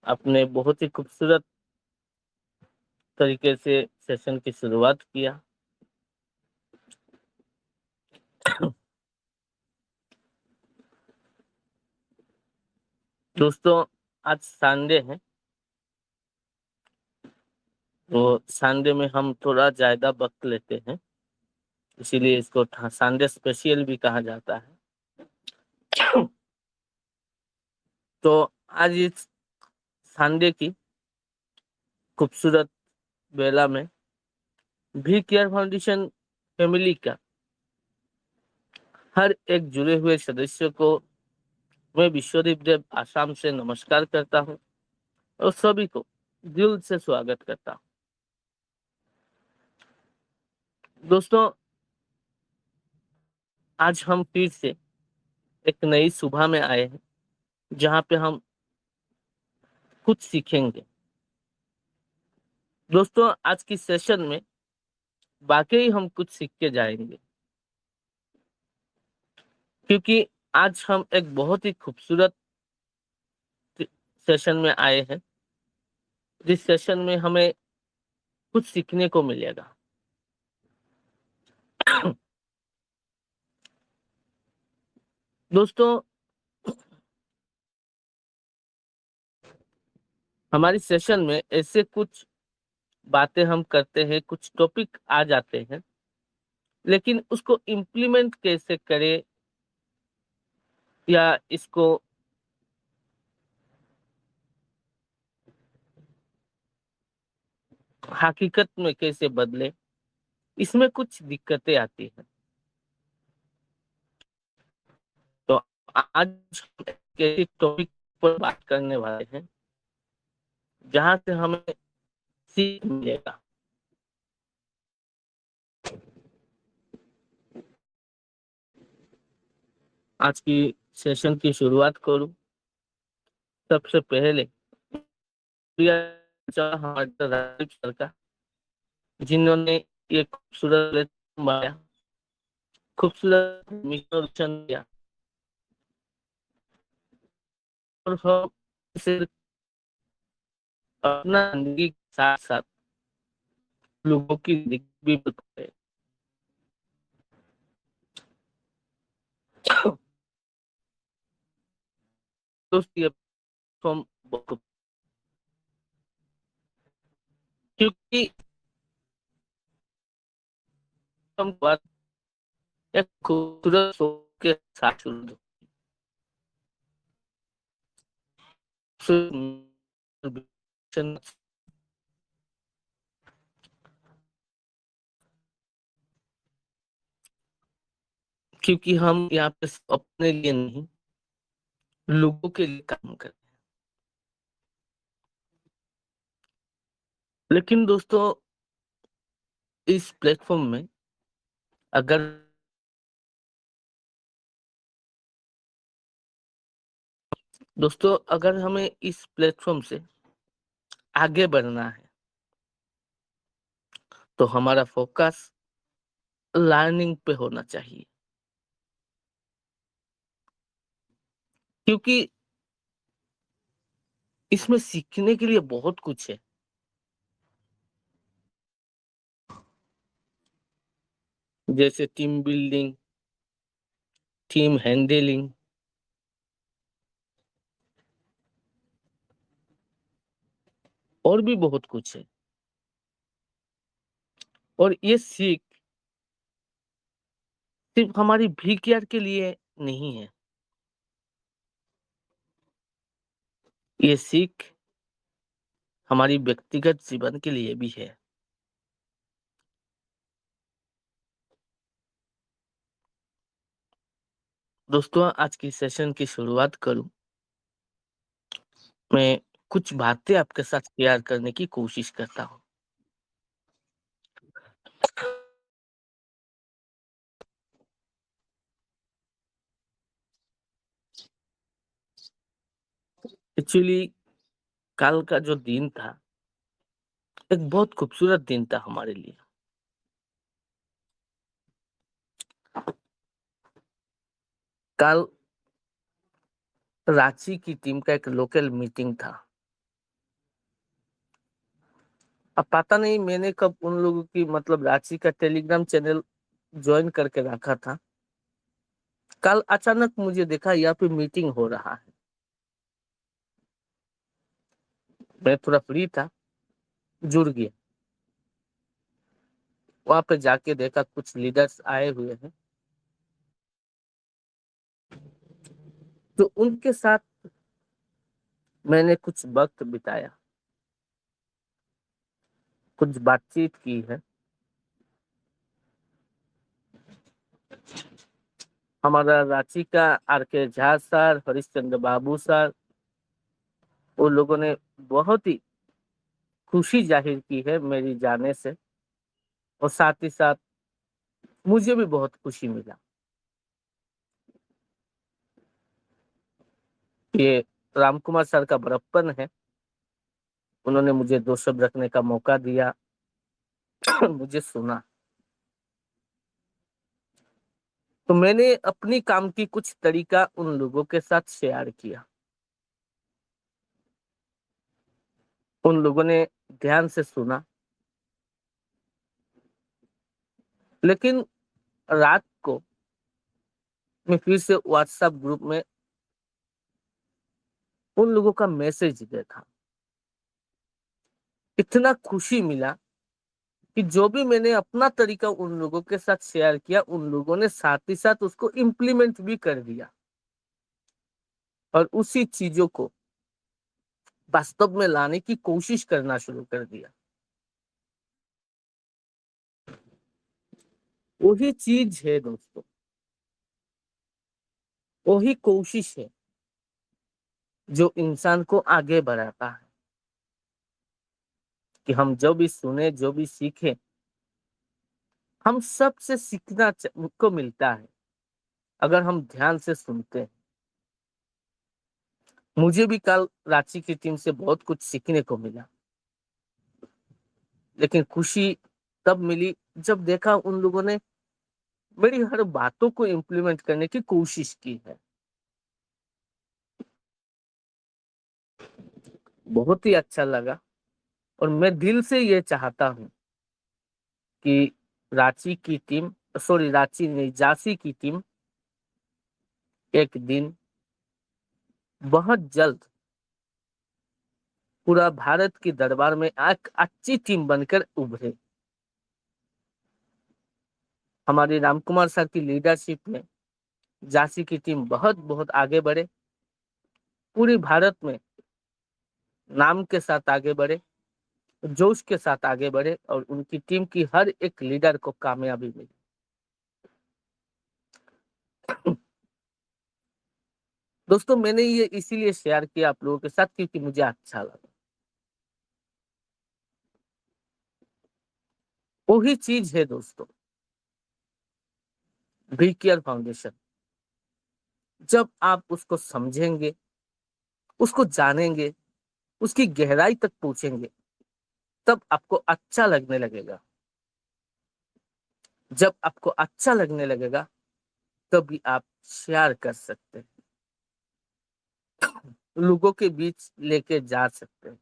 आपने बहुत ही खूबसूरत तरीके से सेशन की शुरुआत किया। दोस्तों, आज संडे है, तो संडे में हम थोड़ा ज़्यादा वक़्त लेते हैं, इसीलिए इसको संडे स्पेशल भी कहा जाता है। तो आज इस संडे की खूबसूरत बेला में वी केयर फाउंडेशन फैमिली का हर एक जुड़े हुए सदस्य को मैं विश्वदीप देव आसाम से नमस्कार करता हूँ और सभी को दिल से स्वागत करता हूँ। दोस्तों, आज हम फिर से एक नई सुबह में आए हैं, जहाँ पे हम कुछ सीखेंगे। दोस्तों, आज की सेशन में वाकई हम कुछ सीख के जाएंगे, क्योंकि आज हम एक बहुत ही खूबसूरत सेशन में आए हैं, जिस सेशन में हमें कुछ सीखने को मिलेगा। दोस्तों, हमारी सेशन में ऐसे कुछ बातें हम करते हैं, कुछ टॉपिक आ जाते हैं, लेकिन उसको इम्प्लीमेंट कैसे करें या इसको हकीकत में कैसे बदले, इसमें कुछ दिक्कतें आती हैं। तो आज हम एक ऐसे टॉपिक पर बात करने वाले हैं जहां से हमें सीख मिलेगा। आज की सेशन की शुरुआत करूं, सबसे पहले प्रिया हमारे राजीव सर का, जिन्होंने ये खूबसूरत बनाया, खूबसूरत मिशन दिया और हम इसे अपना जिंदगी के साथ साथ लोगों की जिंदगी भी बताए। दोस्त, ये हम बहुत, क्योंकि हम बात एक खूबसूरत सोच के साथ शुरू, क्योंकि हम यहाँ पे अपने लिए नहीं, लोगों के लिए काम करते हैं। लेकिन दोस्तों, इस प्लेटफॉर्म में अगर अगर हमें इस प्लेटफॉर्म से आगे बढ़ना है, तो हमारा फोकस लर्निंग पे होना चाहिए, क्योंकि इसमें सीखने के लिए बहुत कुछ है। जैसे टीम बिल्डिंग, टीम हैंडलिंग, और भी बहुत कुछ है। और ये सीख सिर्फ हमारी भी केयर के लिए नहीं है, ये सीख हमारी व्यक्तिगत जीवन के लिए भी है। दोस्तों, आज की सेशन की शुरुआत करूं, मैं कुछ बातें आपके साथ शेयर करने की कोशिश करता हूं। एक्चुअली कल का जो दिन था, एक बहुत खूबसूरत दिन था हमारे लिए। कल रांची की टीम का एक लोकल मीटिंग था, अब पता नहीं मैंने कब उन लोगों की मतलब रांची का टेलीग्राम चैनल ज्वाइन करके रखा था। कल अचानक मुझे देखा यहाँ पे मीटिंग हो रहा है। मैं थोड़ा फ्री था, जुड़ गया। वहां पे जाके देखा कुछ लीडर्स आए हुए हैं, तो उनके साथ मैंने कुछ वक्त बिताया, कुछ बातचीत की है। हमारा रांची का आर.के. झा सर, हरिश्चंद्र बाबू सर, वो लोगों ने बहुत ही खुशी जाहिर की है मेरी जाने से, और साथ ही साथ मुझे भी बहुत खुशी मिला। ये राम कुमार सर का बड़प्पन है, उन्होंने मुझे दो शब्द रखने का मौका दिया। मुझे सुना, तो मैंने अपनी काम की कुछ तरीका उन लोगों के साथ शेयर किया। उन लोगों ने ध्यान से सुना, लेकिन रात को मैं फिर से व्हाट्सएप ग्रुप में उन लोगों का मैसेज देखा। इतना खुशी मिला कि जो भी मैंने अपना तरीका उन लोगों के साथ शेयर किया, उन लोगों ने साथ ही साथ उसको इम्प्लीमेंट भी कर दिया और उसी चीजों को वास्तव में लाने की कोशिश करना शुरू कर दिया। वही चीज है दोस्तों, वही कोशिश है जो इंसान को आगे बढ़ाता है। कि हम जो भी सुने, जो भी सीखे, हम सबसे सीखना को मिलता है अगर हम ध्यान से सुनते हैं। मुझे भी कल रांची की टीम से बहुत कुछ सीखने को मिला, लेकिन खुशी तब मिली जब देखा उन लोगों ने मेरी हर बातों को इम्प्लीमेंट करने की कोशिश की है। बहुत ही अच्छा लगा, और मैं दिल से ये चाहता हूँ कि रांची की टीम, सॉरी रांची नहीं, झांसी की टीम एक दिन बहुत जल्द पूरा भारत की दरबार में एक अच्छी टीम बनकर उभरे। हमारी रामकुमार सर की लीडरशिप में झांसी की टीम बहुत बहुत आगे बढ़े, पूरे भारत में नाम के साथ आगे बढ़े, जोश के साथ आगे बढ़े, और उनकी टीम की हर एक लीडर को कामयाबी मिले। दोस्तों, मैंने ये इसीलिए शेयर किया आप लोगों के साथ क्योंकि मुझे अच्छा लगा। वही चीज है दोस्तों, बी केयर फाउंडेशन। जब आप उसको समझेंगे, उसको जानेंगे, उसकी गहराई तक पहुंचेंगे, तब आपको अच्छा लगने लगेगा। जब आपको अच्छा लगने लगेगा, तभी आप शेयर कर सकते हैं, लोगों के बीच लेके जा सकते हैं।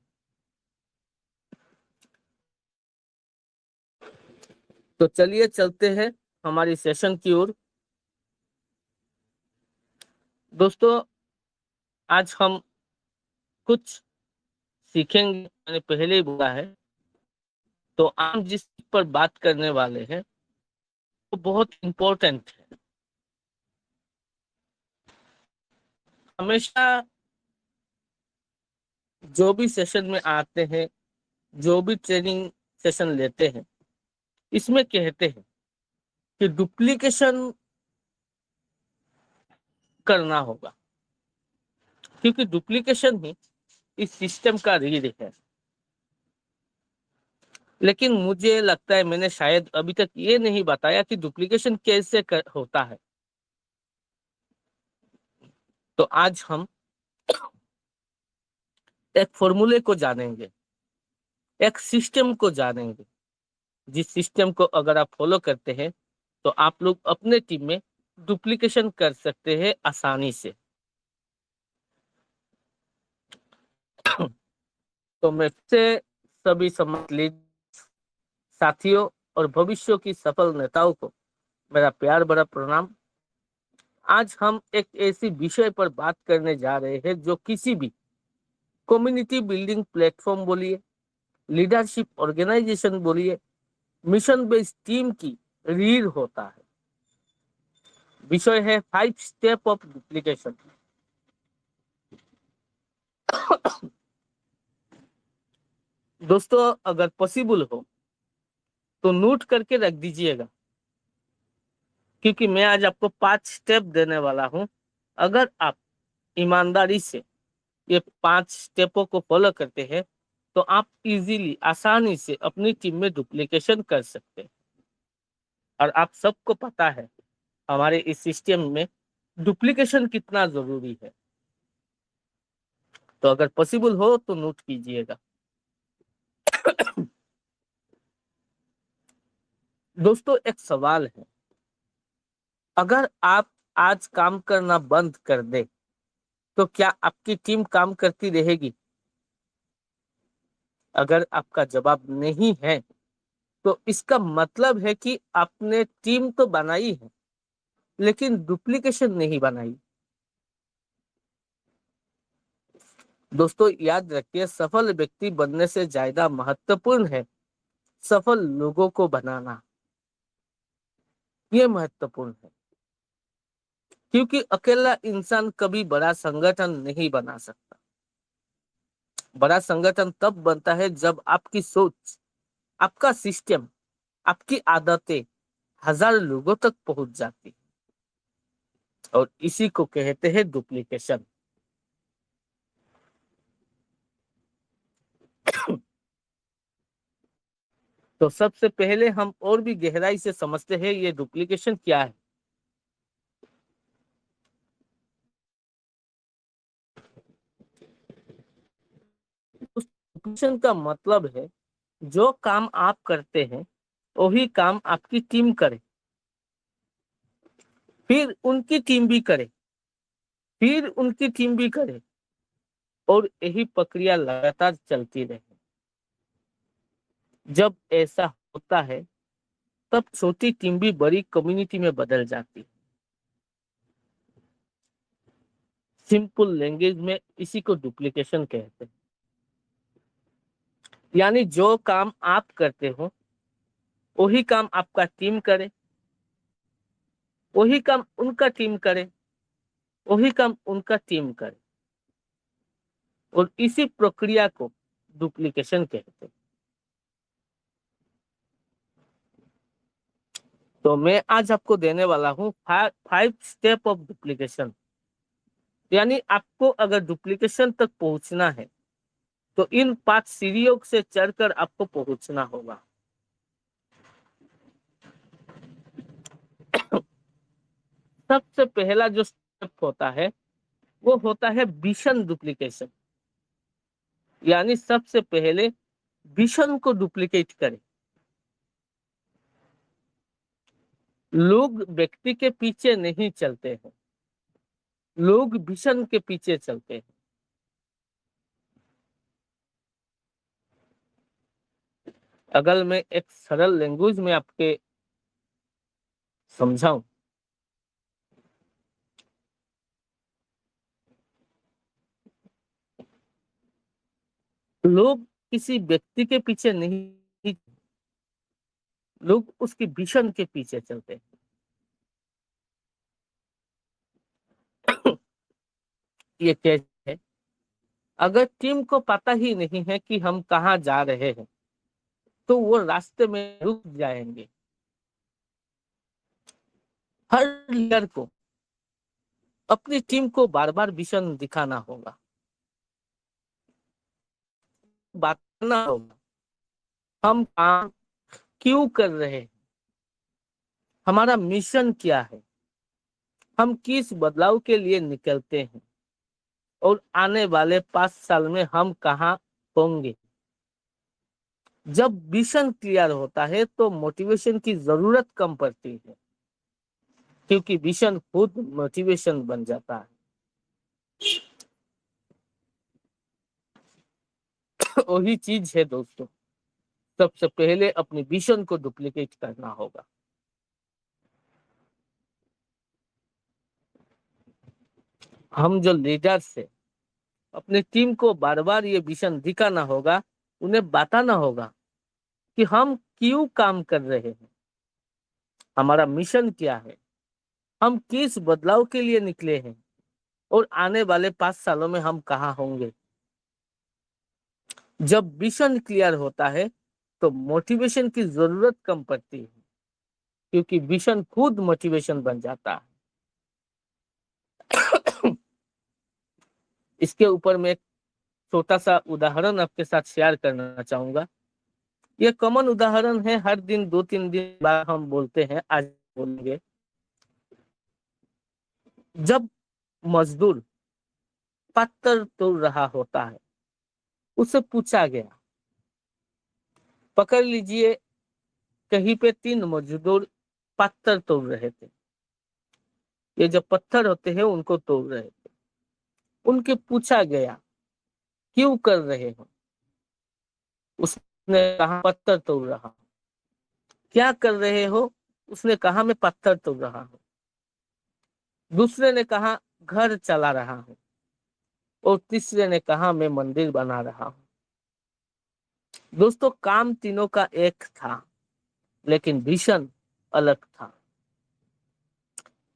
तो चलिए चलते हैं हमारी सेशन की ओर। दोस्तों, आज हम कुछ सीखेंगे, मैंने पहले ही बोला है। तो हम जिस पर बात करने वाले हैं वो बहुत इंपॉर्टेंट है। हमेशा जो भी सेशन में आते हैं, जो भी ट्रेनिंग सेशन लेते हैं, इसमें कहते हैं कि डुप्लीकेशन करना होगा, क्योंकि डुप्लीकेशन ही इस सिस्टम का रीढ़ है। लेकिन मुझे लगता है मैंने शायद अभी तक ये नहीं बताया कि डुप्लीकेशन कैसे होता है। तो आज हम एक फॉर्मूले को जानेंगे, एक सिस्टम को जानेंगे, जिस सिस्टम को अगर आप फॉलो करते हैं तो आप लोग अपने टीम में डुप्लीकेशन कर सकते हैं आसानी से। तो मैं से सभी समर्थ साथियों और भविष्य की सफल नेताओं को मेरा प्यार भरा प्रणाम। आज हम एक ऐसी विषय पर बात करने जा रहे हैं जो किसी भी कम्युनिटी बिल्डिंग प्लेटफॉर्म बोलिए, लीडरशिप ऑर्गेनाइजेशन बोलिए, मिशन बेस्ड टीम की रीढ़ होता है। विषय है 5 स्टेप ऑफ डुप्लीकेशन। दोस्तों, अगर पॉसिबल हो तो नोट करके रख दीजिएगा, क्योंकि मैं आज आपको 5 स्टेप देने वाला हूं। अगर आप ईमानदारी से ये 5 स्टेपों को फॉलो करते हैं तो आप इजीली, आसानी से अपनी टीम में डुप्लीकेशन कर सकते हैं। और आप सबको पता है हमारे इस सिस्टम में डुप्लीकेशन कितना जरूरी है। तो अगर पॉसिबल हो तो नोट कीजिएगा। दोस्तों, एक सवाल है, अगर आप आज काम करना बंद कर दे तो क्या आपकी टीम काम करती रहेगी? अगर आपका जवाब नहीं है तो इसका मतलब है कि आपने टीम तो बनाई है लेकिन डुप्लीकेशन नहीं बनाई। दोस्तों, याद रखिए, सफल व्यक्ति बनने से ज्यादा महत्वपूर्ण है सफल लोगों को बनाना। ये महत्वपूर्ण है, क्योंकि अकेला इंसान कभी बड़ा संगठन नहीं बना सकता। बड़ा संगठन तब बनता है जब आपकी सोच, आपका सिस्टम, आपकी आदतें हजार लोगों तक पहुंच जाती, और इसी को कहते हैं डुप्लीकेशन। तो सबसे पहले हम और भी गहराई से समझते हैं ये डुप्लीकेशन क्या है। डुप्लीकेशन का मतलब है जो काम आप करते हैं वही काम आपकी टीम करे, फिर उनकी टीम भी करे, फिर उनकी टीम भी करे, और यही प्रक्रिया लगातार चलती रहे। जब ऐसा होता है तब छोटी टीम भी बड़ी कम्युनिटी में बदल जाती है। सिंपल लैंग्वेज में इसी को डुप्लीकेशन कहते हैं। यानी जो काम आप करते हो वही काम आपका टीम करे, वही काम उनका टीम करे, वही काम उनका टीम करे, और इसी प्रक्रिया को डुप्लीकेशन कहते हैं। तो मैं आज आपको देने वाला हूँ 5 स्टेप ऑफ डुप्लीकेशन। यानी आपको अगर डुप्लीकेशन तक पहुंचना है तो इन 5 सीढ़ियों से चढ़कर आपको पहुंचना होगा। सबसे पहला जो स्टेप होता है वो होता है विजन डुप्लीकेशन। यानी सबसे पहले विजन को डुप्लीकेट करें। लोग व्यक्ति के पीछे नहीं चलते हैं, लोग विजन के पीछे चलते हैं। अगर मैं एक सरल लैंग्वेज में आपके समझाऊं, लोग किसी व्यक्ति के पीछे नहीं, लोग उसकी विजन के पीछे चलते हैं। ये कैसे है? अगर टीम को पता ही नहीं है कि हम कहाँ जा रहे हैं तो वो रास्ते में रुक जाएंगे। हर लीडर को अपनी टीम को बार बार विजन दिखाना होगा, बताना होगा हम काम क्यों कर रहे हैं, हमारा मिशन क्या है, हम किस बदलाव के लिए निकलते हैं, और आने वाले 5 साल में हम कहाँ होंगे। जब विजन क्लियर होता है तो मोटिवेशन की जरूरत कम पड़ती है, क्योंकि विजन खुद मोटिवेशन बन जाता है। वही चीज है दोस्तों, सबसे पहले अपनी विजन को डुप्लीकेट करना होगा। हम जो लीडर्स है, अपनी टीम को बार बार ये विजन दिखाना होगा, उन्हें बताना होगा कि हम क्यों काम कर रहे हैं, हमारा मिशन क्या है, हम किस बदलाव के लिए निकले हैं और आने वाले 5 सालों में हम कहाँ होंगे। जब विजन क्लियर होता है तो मोटिवेशन की जरूरत कम पड़ती है, क्योंकि विजन खुद मोटिवेशन बन जाता है। इसके ऊपर मैं एक छोटा सा उदाहरण आपके साथ शेयर करना चाहूंगा। ये कॉमन उदाहरण है, हर दिन 2-3 दिन बाद हम बोलते हैं, आज बोलेंगे। जब मजदूर पत्थर तोड़ रहा होता है, उससे पूछा गया, पकड़ लीजिए, कहीं पे 3 मजदूर पत्थर तोड़ रहे थे। ये जो पत्थर होते हैं उनको तोड़ रहे थे। उनके पूछा गया, क्यों कर रहे हो? उसने कहा, पत्थर तोड़ रहा हूं। क्या कर रहे हो? उसने कहा, मैं पत्थर तोड़ रहा हूं। दूसरे ने कहा, घर चला रहा हूं। और तीसरे ने कहा, मैं मंदिर बना रहा हूं। दोस्तों, काम तीनों का एक था, लेकिन विजन अलग था।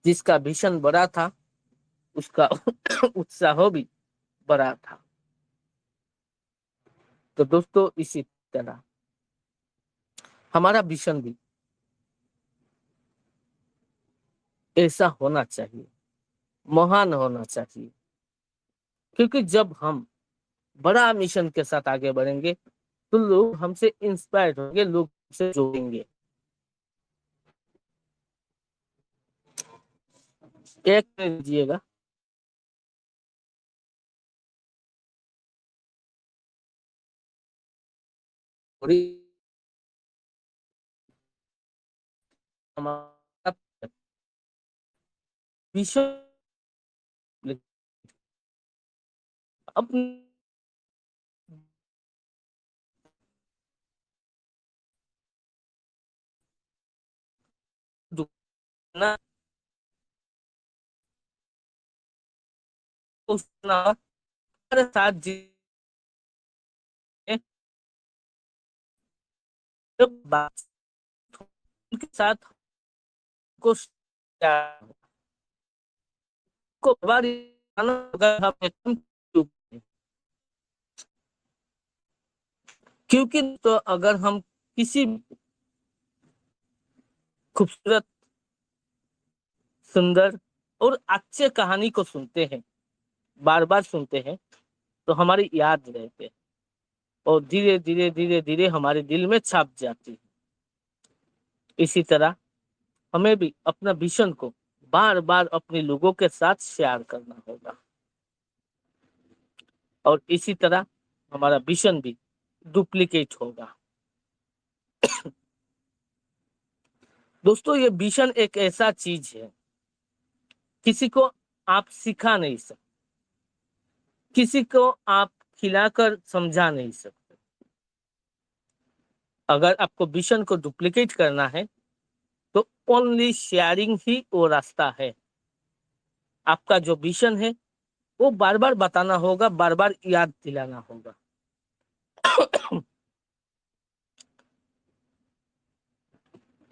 जिसका विजन बड़ा था, उसका उत्साह भी बड़ा था। तो दोस्तों, इसी तरह हमारा विजन भी ऐसा होना चाहिए, महान होना चाहिए। क्योंकि जब हम बड़ा मिशन के साथ आगे बढ़ेंगे तो लोग हमसे इंस्पायर होंगे, लोग हमसे जुड़ेंगे। एक मिनट दीजिएगा। थोड़ी हमारा विषय अपनी दुनिया को सुना हमारे साथ जब बात उनके साथ को को बार अगर हम क्योंकि तो अगर हम किसी खूबसूरत, सुंदर और अच्छे कहानी को सुनते हैं, बार बार सुनते हैं, तो हमारी याद रहते हैं और धीरे धीरे धीरे धीरे हमारे दिल में छाप जाती है। इसी तरह हमें भी अपना विजन को बार बार अपने लोगों के साथ शेयर करना होगा, और इसी तरह हमारा विजन भी डुप्लीकेट होगा। दोस्तों, ये विजन एक ऐसा चीज है, किसी को आप सिखा नहीं सकते, किसी को आप खिलाकर समझा नहीं सकते। अगर आपको विजन को डुप्लीकेट करना है तो ओनली शेयरिंग ही वो रास्ता है। आपका जो विजन है वो बार बार बताना होगा, बार बार याद दिलाना होगा।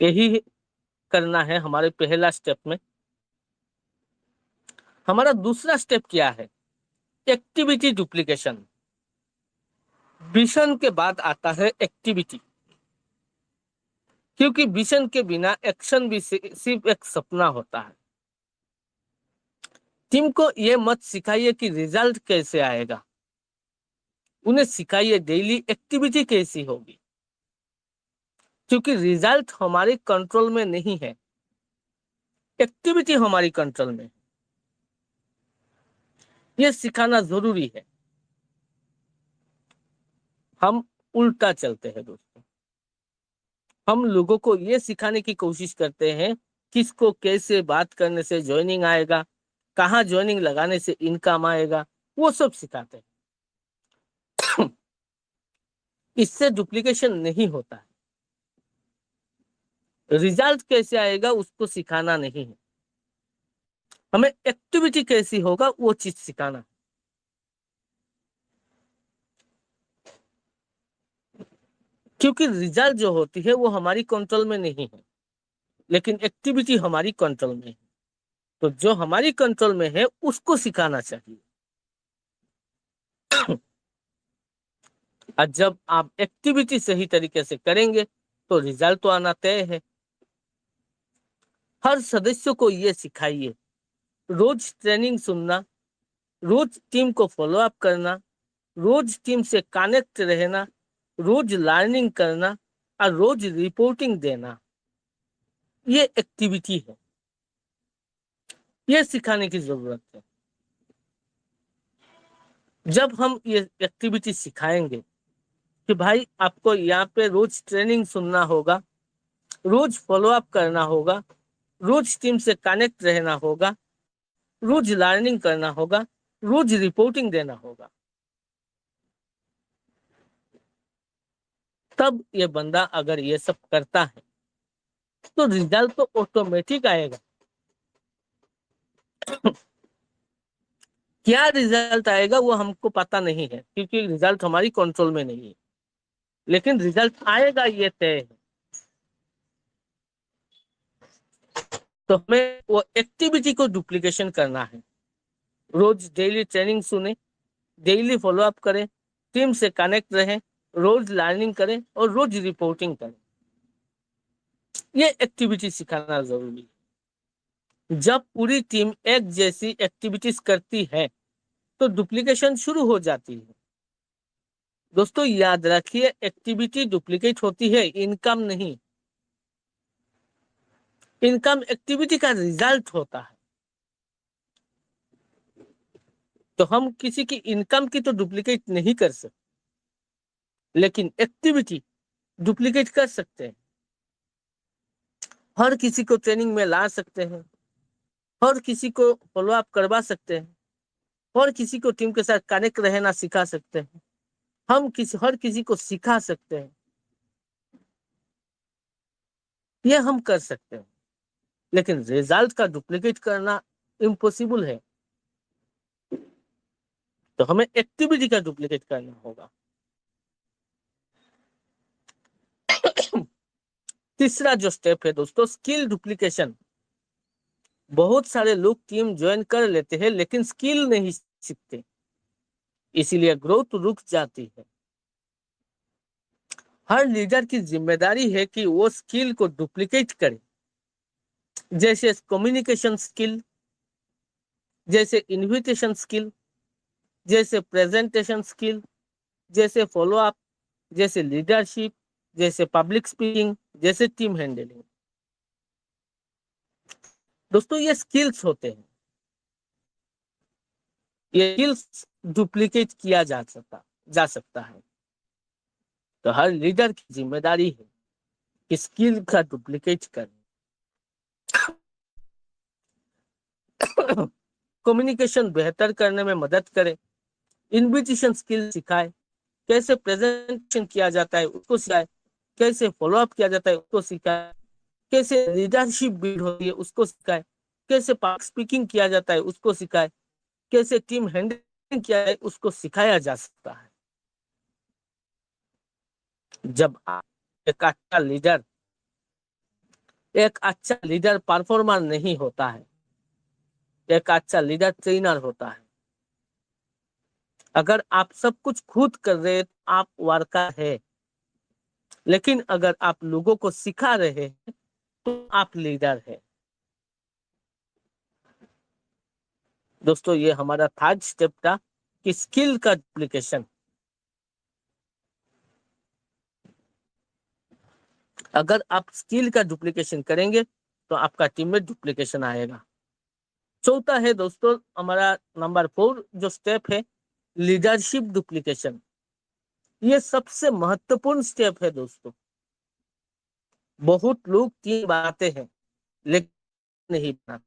यही करना है हमारे पहला स्टेप में। हमारा दूसरा स्टेप क्या है? Activity duplication. विजन के बाद आता है एक्टिविटी, क्योंकि विजन के बिना एक्शन भी सिर्फ एक सपना होता है। टीम को यह मत सिखाइए कि रिजल्ट कैसे आएगा, उन्हें सिखाइए डेली एक्टिविटी कैसी होगी, क्योंकि रिजल्ट हमारे कंट्रोल में नहीं है, एक्टिविटी हमारी कंट्रोल में। यह सिखाना जरूरी है। हम उल्टा चलते हैं दोस्तों। हम लोगों को यह सिखाने की कोशिश करते हैं किसको कैसे बात करने से ज्वाइनिंग आएगा, कहाँ ज्वाइनिंग लगाने से इनकम आएगा, वो सब सिखाते हैं। इससे डुप्लीकेशन नहीं होता है। रिजल्ट कैसे आएगा उसको सिखाना नहीं है, हमें एक्टिविटी कैसी होगा वो चीज सिखाना। क्योंकि रिजल्ट जो होती है वो हमारी कंट्रोल में नहीं है, लेकिन एक्टिविटी हमारी कंट्रोल में है। तो जो हमारी कंट्रोल में है उसको सिखाना चाहिए। और जब आप एक्टिविटी सही तरीके से करेंगे तो रिजल्ट तो आना तय है। हर सदस्य को ये सिखाइए, रोज ट्रेनिंग सुनना, रोज टीम को फॉलो अप करना, रोज टीम से कनेक्ट रहना, रोज लर्निंग करना और रोज रिपोर्टिंग देना, ये एक्टिविटी है, ये सिखाने की जरूरत है। जब हम ये एक्टिविटी सिखाएंगे कि भाई आपको यहाँ पे रोज ट्रेनिंग सुनना होगा, रोज फॉलो अप करना होगा, रोज टीम से कनेक्ट रहना होगा, रोज लर्निंग करना होगा, रोज रिपोर्टिंग देना होगा, तब ये बंदा अगर ये सब करता है तो रिजल्ट तो ऑटोमेटिक आएगा। क्या रिजल्ट आएगा वो हमको पता नहीं है, क्योंकि रिजल्ट हमारी कंट्रोल में नहीं है, लेकिन रिजल्ट आएगा ये तय है। तो हमें वो एक्टिविटी को डुप्लीकेशन करना है। रोज डेली ट्रेनिंग सुने, डेली फॉलो अप करें, टीम से कनेक्ट रहें, रोज लर्निंग करें और रोज रिपोर्टिंग करें, ये एक्टिविटी सिखाना जरूरी है। जब पूरी टीम एक जैसी एक्टिविटीज करती है तो डुप्लीकेशन शुरू हो जाती है। दोस्तों याद रखिए, एक्टिविटी डुप्लीकेट होती है, इनकम नहीं। इनकम एक्टिविटी का रिजल्ट होता है। तो हम किसी की इनकम की तो डुप्लीकेट नहीं कर सकते, लेकिन एक्टिविटी डुप्लीकेट कर सकते हैं। हर किसी को ट्रेनिंग में ला सकते हैं, हर किसी को फॉलो अप करवा सकते हैं, हर किसी को टीम के साथ कनेक्ट रहना सिखा सकते हैं, हर किसी को सिखा सकते हैं, ये हम कर सकते हैं। लेकिन रिजल्ट का डुप्लीकेट करना इम्पॉसिबल है। तो हमें एक्टिविटी का डुप्लीकेट करना होगा। तीसरा जो स्टेप है दोस्तों, स्किल डुप्लीकेशन। बहुत सारे लोग टीम ज्वाइन कर लेते हैं लेकिन स्किल नहीं सीखते, इसीलिए ग्रोथ रुक जाती है। हर लीडर की जिम्मेदारी है कि वो स्किल को डुप्लीकेट करे, जैसे कम्युनिकेशन स्किल, जैसे इन्विटेशन स्किल, जैसे प्रेजेंटेशन स्किल, जैसे फॉलो अप, जैसे लीडरशिप, जैसे पब्लिक स्पीकिंग, जैसे टीम हैंडलिंग। दोस्तों ये स्किल्स होते हैं, ये स्किल्स डुप्लीकेट किया जा सकता है। तो हर लीडर की जिम्मेदारी है कि स्किल का डुप्लीकेट करें। कम्युनिकेशन बेहतर करने में मदद करें, इन्विटेशन स्किल सिखाए, कैसे प्रेजेंटेशन किया जाता है उसको सिखाए, कैसे फॉलो अप किया जाता है उसको सिखाए, कैसे लीडरशिप बिल्ड होती है उसको सिखाए, कैसे पब्लिक स्पीकिंग किया जाता है उसको सिखाए, कैसे टीम हैंडलिंग किया है उसको सिखाया जा सकता है। जब आप एक अच्छा लीडर परफॉर्मर नहीं होता है, एक अच्छा लीडर ट्रेनर होता है। अगर आप सब कुछ खुद कर रहे हैं तो आप वर्कर है, लेकिन अगर आप लोगों को सिखा रहे हैं तो आप लीडर है। दोस्तों ये हमारा थर्ड स्टेप था कि स्किल का डुप्लीकेशन। अगर आप स्किल का डुप्लीकेशन करेंगे तो आपका टीम में डुप्लीकेशन आएगा। चौथा है दोस्तों हमारा नंबर 4 जो स्टेप है, लीडरशिप डुप्लीकेशन। ये सबसे महत्वपूर्ण स्टेप है दोस्तों। बहुत लोग टीम बनाते हैं लेकिन नहीं बनाते।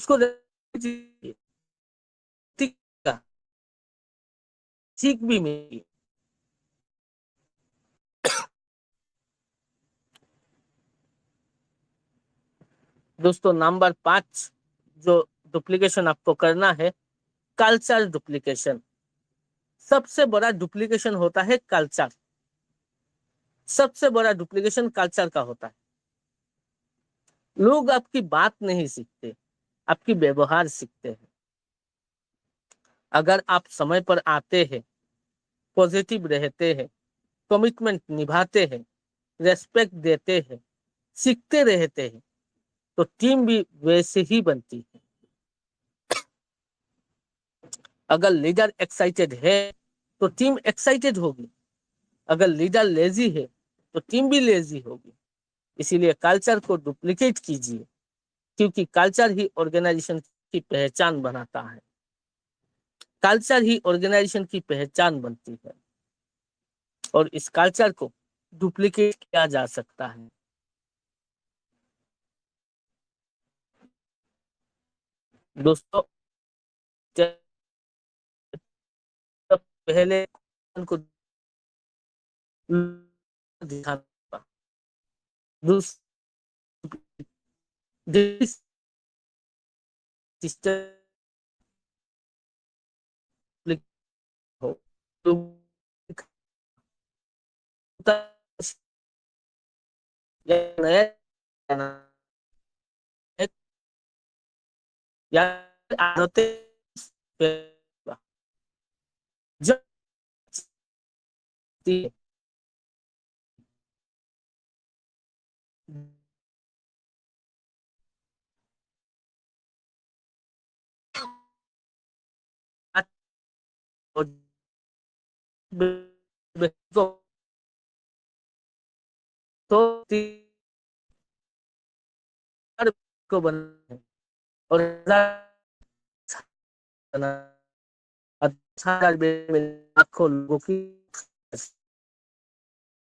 उसको सीख भी मिली। दोस्तों नंबर 5 जो डुप्लीकेशन आपको करना है, कल्चर डुप्लीकेशन। सबसे बड़ा डुप्लीकेशन होता है कल्चर। सबसे बड़ा डुप्लीकेशन कल्चर का होता है। लोग आपकी बात नहीं सीखते, आपकी व्यवहार सीखते हैं। अगर आप समय पर आते हैं, पॉजिटिव रहते हैं, कमिटमेंट निभाते हैं, रेस्पेक्ट देते हैं, सीखते रहते हैं, तो टीम भी वैसे ही बनती है। अगर लीडर एक्साइटेड है तो टीम एक्साइटेड होगी। अगर लीडर लेजी है तो टीम भी लेजी होगी। इसीलिए कल्चर को डुप्लीकेट कीजिए, क्योंकि कल्चर ही ऑर्गेनाइजेशन की पहचान बनाता है। कल्चर ही ऑर्गेनाइजेशन की पहचान बनती है और इस कल्चर को डुप्लीकेट किया जा सकता है। दोस्तों पहले उनको दिखाना, हो तो नया या आदतें जब तो को बना और लाखों लोगों की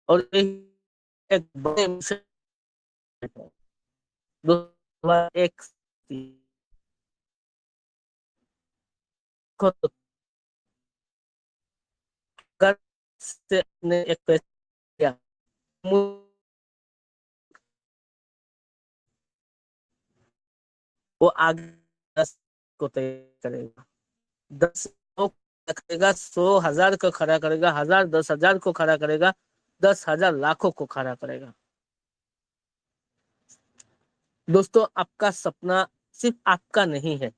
और एक बड़े मिशन एक को कर से अपने एक पैसा वो आगे 10 को तय करेगा। 10 को करेगा, 100,000 को खड़ा करेगा, 1000 10,000 को खड़ा करेगा, 10,000 लाखों को खड़ा करेगा। दोस्तों आपका सपना सिर्फ आपका नहीं है,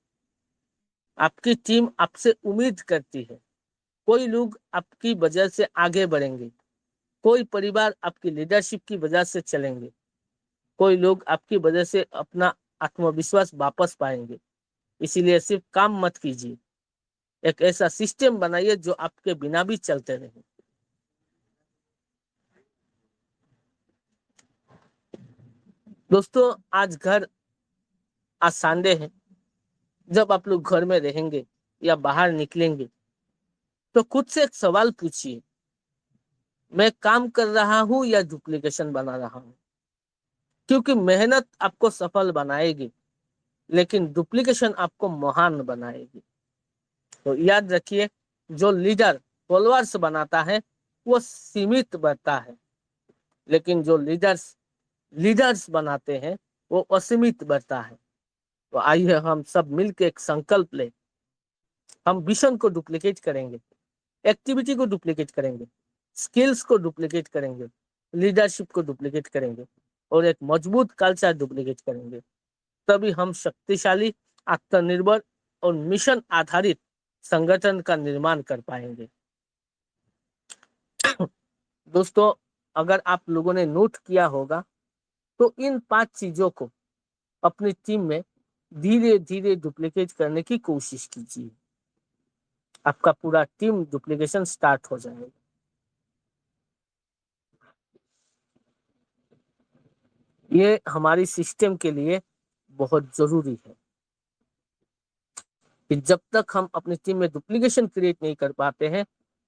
आपकी टीम आपसे उम्मीद करती है। कोई लोग आपकी वजह से आगे बढ़ेंगे, कोई परिवार आपकी लीडरशिप की वजह से चलेंगे, कोई लोग आपकी वजह से अपना आत्मविश्वास वापस पाएंगे। इसीलिए सिर्फ काम मत कीजिए, एक ऐसा सिस्टम बनाइए जो आपके बिना भी चलते रहे। दोस्तों आज संडे है। जब आप लोग घर में रहेंगे या बाहर निकलेंगे तो खुद से एक सवाल पूछिए, मैं काम कर रहा हूं या डुप्लीकेशन बना रहा हूं? क्योंकि मेहनत आपको सफल बनाएगी, लेकिन डुप्लीकेशन आपको महान बनाएगी। तो याद रखिए, जो लीडर फॉलोअर्स बनाता है वो सीमित बनता है, लेकिन जो लीडर्स लीडर्स बनाते हैं वो असीमित बढ़ता है। तो आइए हम सब मिलकर एक संकल्प ले, हम विजन को डुप्लीकेट करेंगे, एक्टिविटी को डुप्लीकेट करेंगे, स्किल्स को डुप्लीकेट करेंगे, लीडरशिप को डुप्लीकेट करेंगे और एक मजबूत कल्चर डुप्लीकेट करेंगे, तभी हम शक्तिशाली, आत्मनिर्भर और मिशन आधारित संगठन का निर्माण कर पाएंगे। दोस्तों, अगर आप लोगों ने नोट किया होगा तो इन 5 चीजों को अपनी टीम में धीरे धीरे डुप्लीकेट करने की कोशिश कीजिए। आपका पूरा टीम डुप्लीकेशन स्टार्ट हो जाएगा। ये हमारी सिस्टम के लिए बहुत जरूरी है कि जब तक हम अपनी टीम में डुप्लीकेशन क्रिएट नहीं कर पाते हैं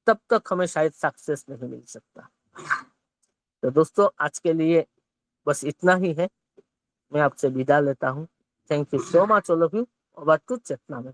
तब तक हमें शायद सक्सेस नहीं मिल सकता। तो दोस्तों, आज के लिए बस इतना ही है। मैं आपसे विदा लेता हूँ। Thank you so much all of you. Over to Chetna में।